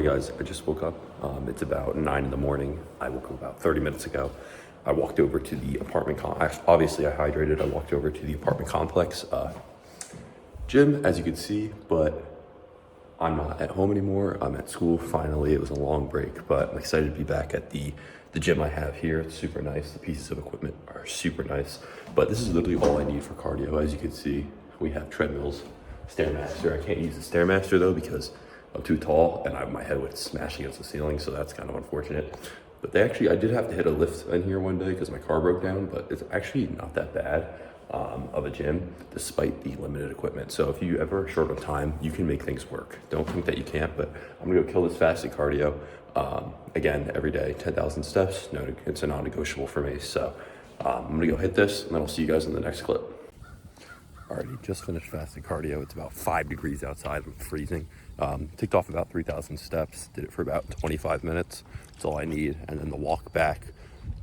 guys, I just woke up. It's about 9 in the morning. I woke up about 30 minutes ago. I walked over to the apartment obviously I hydrated. I walked over to the apartment complex gym, as you can see, but I'm not at home anymore. I'm at school finally. It was a long break, but I'm excited to be back at the gym I have here. It's super nice. The pieces of equipment are super nice, but this is literally all I need for cardio. As you can see, we have treadmills, Stairmaster. I can't use the Stairmaster though because I'm too tall and my head would smash against the ceiling, so that's kind of unfortunate. But I did have to hit a lift in here one day because my car broke down, but it's actually not that bad of a gym despite the limited equipment. So if you ever are short on time, you can make things work. Don't think that you can't, but I'm gonna go kill this fasted cardio. Again, every day, 10,000 steps. No, it's a non-negotiable for me. So I'm gonna go hit this and then I'll see you guys in the next clip. Alrighty, just finished fasted cardio. It's about 5 degrees outside. I'm freezing. Ticked off about 3,000 steps. Did it for about 25 minutes. That's all I need. And then the walk back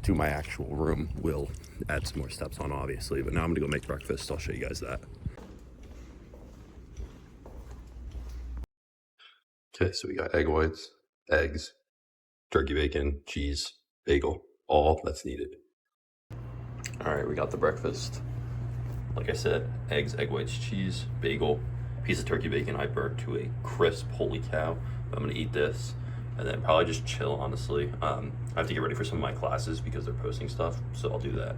to my actual room will add some more steps on, obviously. But now I'm gonna go make breakfast. I'll show you guys that. Okay, so we got egg whites, eggs, turkey bacon, cheese, bagel, all that's needed. All right, we got the breakfast. Like I said, eggs, egg whites, cheese, bagel, piece of turkey bacon I burnt to a crisp, holy cow. I'm gonna eat this and then probably just chill, honestly. I have to get ready for some of my classes because they're posting stuff, so I'll do that.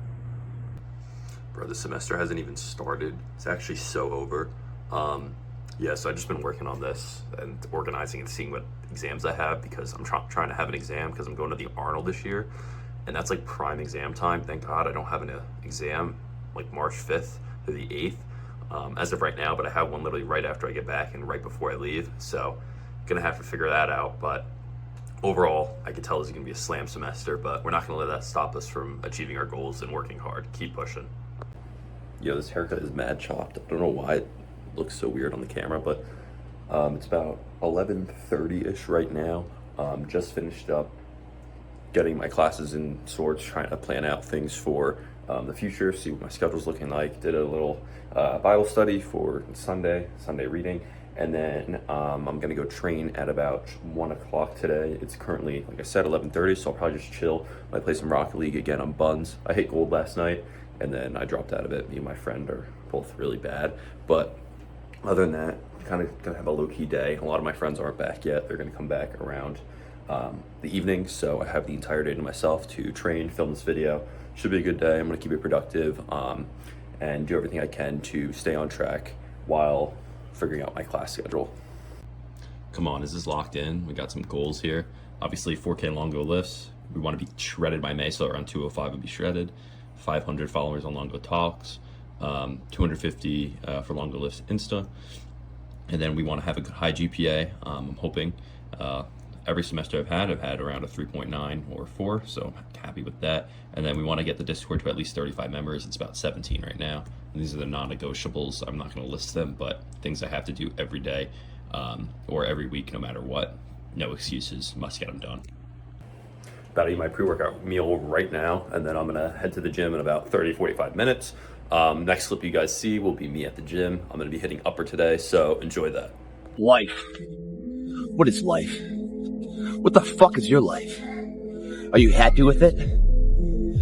Bro, the semester hasn't even started. It's actually so over. Yeah, so I've just been working on this and organizing and seeing what exams I have because I'm trying to have an exam because I'm going to the Arnold this year. And that's like prime exam time. Thank God I don't have an exam like March 5th to the 8th as of right now, but I have one literally right after I get back and right before I leave. So gonna have to figure that out. But overall, I can tell this is gonna be a slam semester, but we're not gonna let that stop us from achieving our goals and working hard. Keep pushing. Yo, this haircut is mad chopped. I don't know why it looks so weird on the camera, but it's about 11:30-ish right now. Just finished up getting my classes in sorts, trying to plan out things for the future, see what my schedule's looking like. Did a little Bible study for Sunday reading, and then I'm gonna go train at about 1 o'clock today. It's currently, like I said, 11:30, so I'll probably just chill. Might play some Rocket League again on buns. I hit gold last night, and then I dropped out of it. Me and my friend are both really bad, but other than that, kind of gonna have a low-key day. A lot of my friends aren't back yet. They're gonna come back around the evening, so I have the entire day to myself to train, film this video. Should be a good day. I'm gonna keep it productive and do everything I can to stay on track while figuring out my class schedule. Come on, is this locked in? We got some goals here. Obviously 4K Longo lifts. We want to be shredded by May, so around 205 would be shredded. 500 followers on Longo Talks. 250 for Longo Lifts Insta. And then we want to have a high GPA. I'm hoping every semester I've had around a 3.9 or 4, so I'm happy with that. And then we want to get the Discord to at least 35 members. It's about 17 right now. And these are the non-negotiables. I'm not going to list them, but things I have to do every day or every week, no matter what. No excuses, must get them done. About to eat my pre-workout meal right now, and then I'm going to head to the gym in about 30-45 minutes. Next clip you guys see will be me at the gym. I'm going to be hitting upper today, so enjoy that. Life. What is life? What the fuck is your life? Are you happy with it?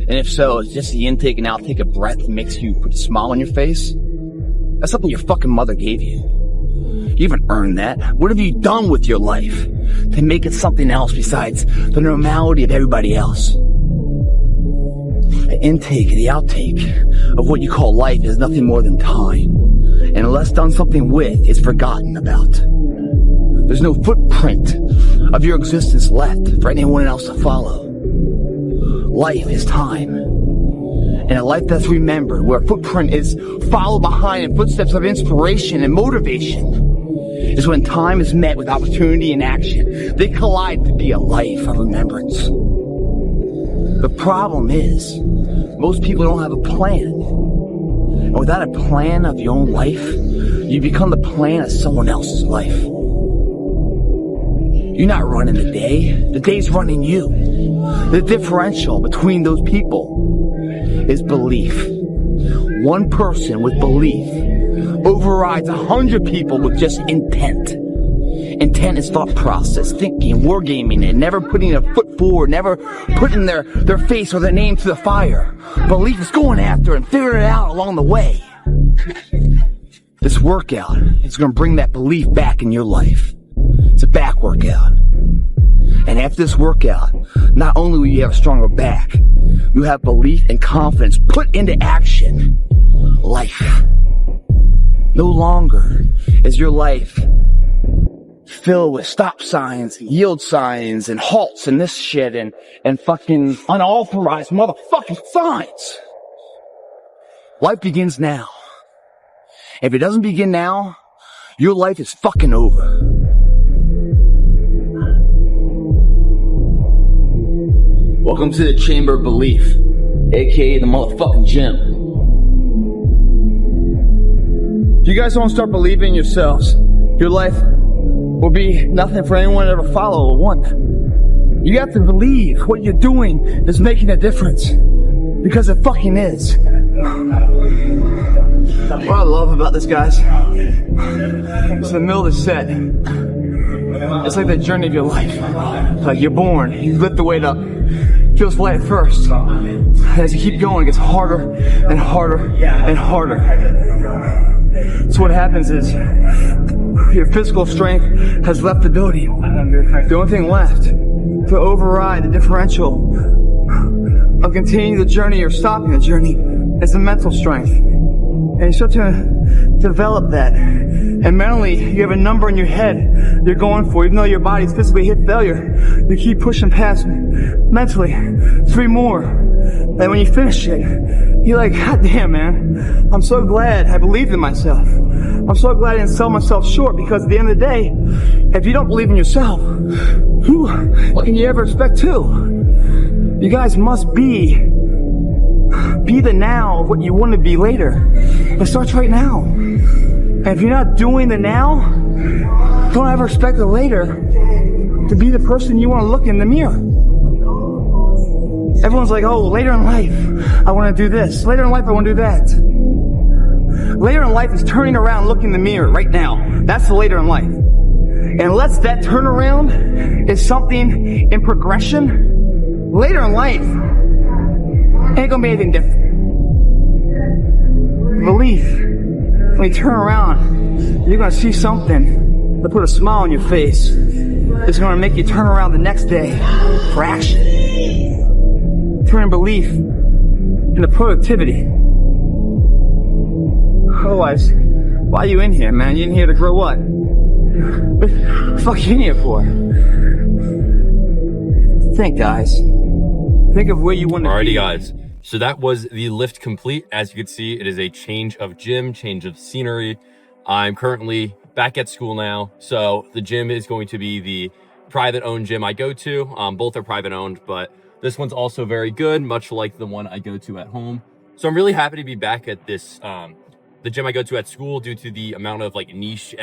And if so, is just the intake and outtake of breath makes you put a smile on your face? That's something your fucking mother gave you. You haven't earned that. What have you done with your life to make it something else besides the normality of everybody else? The intake and the outtake of what you call life is nothing more than time. And unless done something with, it's forgotten about. There's no footprint of your existence left for anyone else to follow. Life is time. And a life that's remembered, where a footprint is followed behind in footsteps of inspiration and motivation, is when time is met with opportunity and action. They collide to be a life of remembrance. The problem is, most people don't have a plan. And without a plan of your own life, you become the plan of someone else's life. You're not running the day. The day's running you. The differential between those people is belief. One person with belief overrides 100 people with just intent. intent is thought process, thinking, wargaming it, never putting a foot forward, never putting their face or their name to the fire. Belief is going after and figuring it out along the way. This workout is going to bring that belief back in your life. It's a back workout. And after this workout, not only will you have a stronger back, you have belief and confidence put into action. Life. No longer is your life filled with stop signs, yield signs, and halts and this shit and fucking unauthorized motherfucking signs. Life begins now. If it doesn't begin now, your life is fucking over. Welcome to the Chamber of Belief, aka the motherfucking gym. If you guys don't start believing in yourselves, your life will be nothing for anyone to ever follow or want. You have to believe what you're doing is making a difference. Because it fucking is. What I love about this, guys, it's the middle of the set. It's like the journey of your life. Like you're born, you lift the weight up. Feels light at first. As you keep going, it gets harder and harder and harder. So what happens is, your physical strength has left the building. The only thing left to override the differential of continuing the journey or stopping the journey is the mental strength. And you start to develop that. And mentally, you have a number in your head you're going for, even though your body's physically hit failure. You keep pushing past mentally. 3 more. And when you finish it, you're like, God damn, man. I'm so glad I believed in myself. I'm so glad I didn't sell myself short, because at the end of the day, if you don't believe in yourself, what can you ever expect to? You guys must be the now of what you want to be later. It starts right now. And if you're not doing the now, don't ever expect the later to be the person you want to look in the mirror. Everyone's like, oh, later in life, I want to do this. Later in life, I want to do that. Later in life is turning around, looking in the mirror right now. That's the later in life. And unless that turnaround is something in progression, later in life ain't gonna be anything different. Belief, when you turn around, you're gonna see something that put a smile on your face. It's gonna make you turn around the next day for action. Turn belief into productivity. Otherwise, why are you in here, man? You in here to grow what? What the fuck are you in here for? Think, guys. Think of where you want to be. Alrighty, guys. So that was the lift complete. As you can see, it is a change of gym, change of scenery. I'm currently back at school now. So the gym is going to be the private owned gym I go to. Both are private owned, but this one's also very good, much like the one I go to at home. So I'm really happy to be back at this, the gym I go to at school, due to the amount of like niche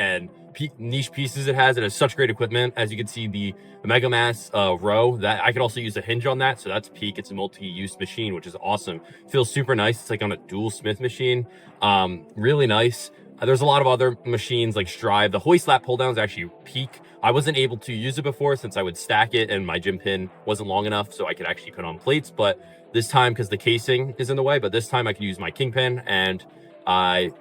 pieces it has. It has such great equipment. As you can see, the Mega Mass row, that I could also use a hinge on that, so that's peak. It's a multi-use machine, which is awesome. Feels super nice. It's like on a dual Smith machine. Really nice. There's a lot of other machines like Strive. The hoist lap pull down is actually peak. I wasn't able to use it before since I would stack it and my Gympin wasn't long enough so I could actually put on plates, but this time, because the casing is in the way, but this time I can use my Kingpin and I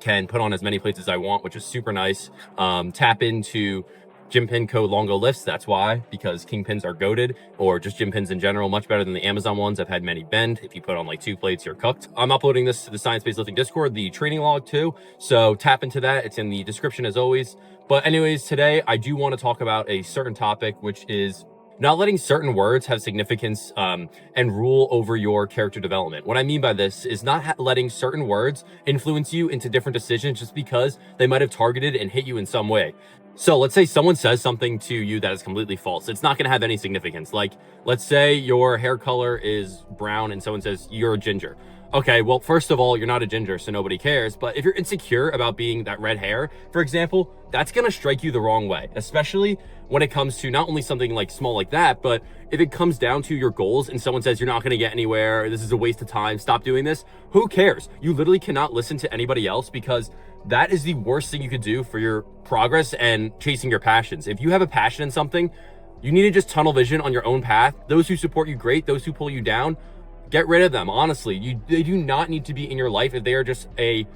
can put on as many plates as I want, which is super nice. Tap into Gympin code LONGOLIFTS. That's why, because Kingpins are goated, or just Gympins in general, much better than the Amazon ones. I've had many bend. If you put on like 2 plates, you're cooked. I'm uploading this to the Science-Based Lifting Discord, the training log too, so tap into that. It's in the description as always. But anyways, today I do want to talk about a certain topic, which is not letting certain words have significance and rule over your character development. What I mean by this is not letting certain words influence you into different decisions just because they might have targeted and hit you in some way. So let's say someone says something to you that is completely false. It's not going to have any significance. Like, let's say your hair color is brown and someone says you're a ginger. Okay, well, first of all, you're not a ginger, so nobody cares. But if you're insecure about being that red hair, for example, that's gonna strike you the wrong way, especially when it comes to not only something like small like that, but if it comes down to your goals and someone says you're not gonna get anywhere, this is a waste of time, stop doing this, who cares? You literally cannot listen to anybody else, because that is the worst thing you could do for your progress and chasing your passions. If you have a passion in something, you need to just tunnel vision on your own path. Those who support you, great. Those who pull you down, get rid of them. Honestly, they do not need to be in your life if they are just a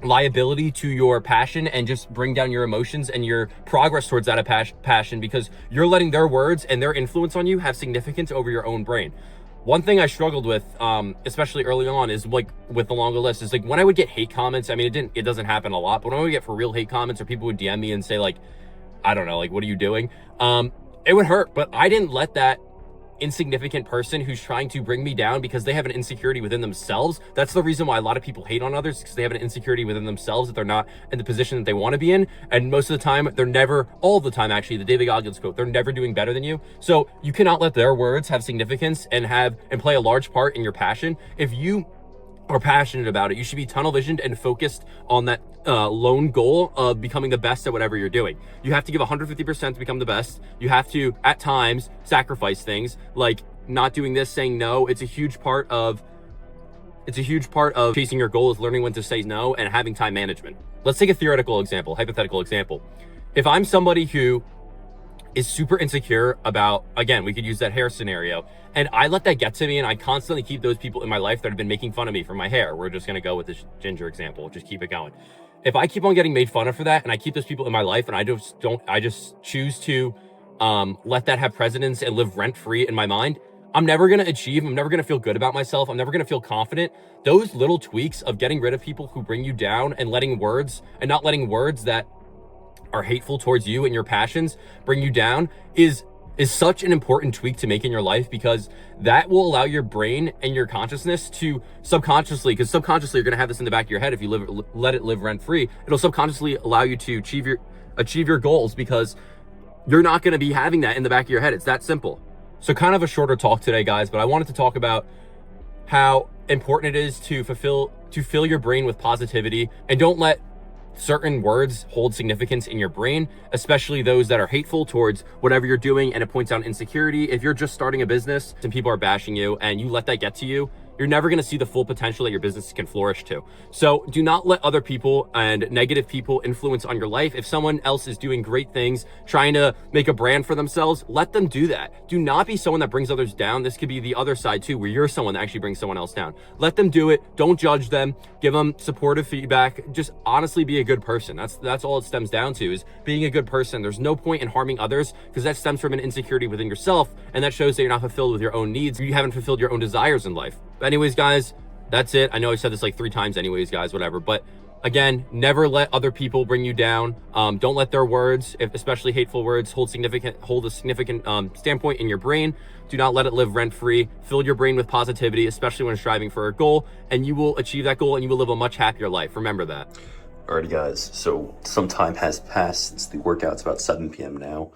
liability to your passion and just bring down your emotions and your progress towards that passion, because you're letting their words and their influence on you have significance over your own brain. One thing I struggled with, especially early on, is like with the longer list, is like when I would get hate comments. I mean, it doesn't happen a lot, but when I would get for real hate comments, or people would DM me and say like, I don't know, like, what are you doing? It would hurt, but I didn't let that insignificant person who's trying to bring me down because they have an insecurity within themselves. That's the reason why a lot of people hate on others, because they have an insecurity within themselves that they're not in the position that they want to be in. And most of the time, they're never, all the time actually, the David Goggins quote, they're never doing better than you. So you cannot let their words have significance and play a large part in your passion. If you are passionate about it, you should be tunnel visioned and focused on that lone goal of becoming the best at whatever you're doing. You have to give 150% to become the best. You have to, at times, sacrifice things like not doing this, saying no. It's a huge part of chasing your goal, is learning when to say no and having time management. Let's take a theoretical example, hypothetical example. If I'm somebody who is super insecure about, again, we could use that hair scenario, and I let that get to me, and I constantly keep those people in my life that have been making fun of me for my hair. We're just gonna go with this ginger example, just keep it going. If I keep on getting made fun of for that, and I keep those people in my life, and I just choose to let that have precedence and live rent-free in my mind, I'm never gonna achieve, I'm never gonna feel good about myself, I'm never gonna feel confident. Those little tweaks of getting rid of people who bring you down and not letting words that are hateful towards you and your passions bring you down is such an important tweak to make in your life, because that will allow your brain and your consciousness to subconsciously, because subconsciously you're going to have this in the back of your head if you let it live rent free, it'll subconsciously allow you to achieve your goals, because you're not going to be having that in the back of your head. It's that simple. So kind of a shorter talk today, guys, but I wanted to talk about how important it is to fill your brain with positivity, and don't let certain words hold significance in your brain, especially those that are hateful towards whatever you're doing and it points out insecurity. If you're just starting a business and people are bashing you and you let that get to you, you're never going to see the full potential that your business can flourish to. So do not let other people and negative people influence on your life. If someone else is doing great things, trying to make a brand for themselves, let them do that. Do not be someone that brings others down. This could be the other side too, where you're someone that actually brings someone else down. Let them do it. Don't judge them. Give them supportive feedback. Just honestly be a good person. That's all it stems down to, is being a good person. There's no point in harming others, because that stems from an insecurity within yourself, and that shows that you're not fulfilled with your own needs. You haven't fulfilled your own desires in life. But anyways, guys, that's it. I know I said this like 3 times anyways, guys, whatever. But again, never let other people bring you down. Don't let their words, especially hateful words, hold a significant standpoint in your brain. Do not let it live rent-free. Fill your brain with positivity, especially when striving for a goal, and you will achieve that goal and you will live a much happier life. Remember that. Alrighty, guys, so some time has passed since the workout. It's about 7 p.m. now.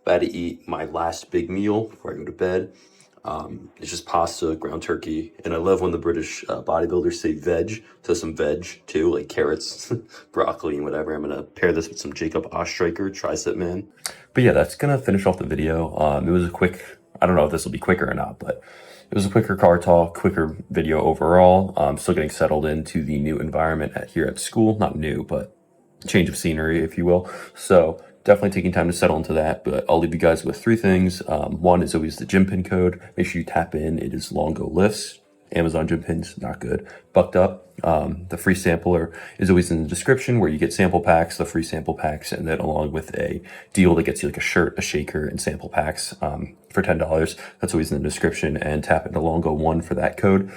About to eat my last big meal before I go to bed. It's just pasta, ground turkey, and I love when the British bodybuilders say veg to some veg too, like carrots, broccoli, and whatever. I'm gonna pair this with some Jacob Oestreicher tricep man. But yeah, that's gonna finish off the video. It was a quick, I don't know if this will be quicker or not, but it was a quicker car talk, quicker video overall. Still getting settled into the new environment here at school. Not new, but change of scenery, if you will. So definitely taking time to settle into that, but I'll leave you guys with 3 things. One is always the Gympin code. Make sure you tap in. It is LONGOLIFTS. Amazon Gympin's not good. Bucked up. The free sampler is always in the description, where you get sample packs, the free sample packs, and then along with a deal that gets you like a shirt, a shaker, and sample packs for $10. That's always in the description, and tap into Longo1 for that code.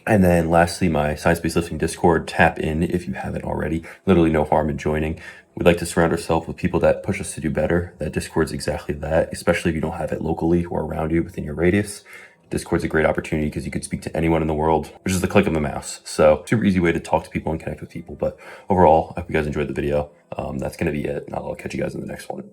And then lastly, my science-based lifting Discord, tap in if you haven't already. Literally no harm in joining. We'd like to surround ourselves with people that push us to do better. That Discord's exactly that, especially if you don't have it locally or around you within your radius. Discord's a great opportunity because you could speak to anyone in the world, which is the click of the mouse. So super easy way to talk to people and connect with people. But overall, I hope you guys enjoyed the video. That's going to be it. I'll catch you guys in the next one.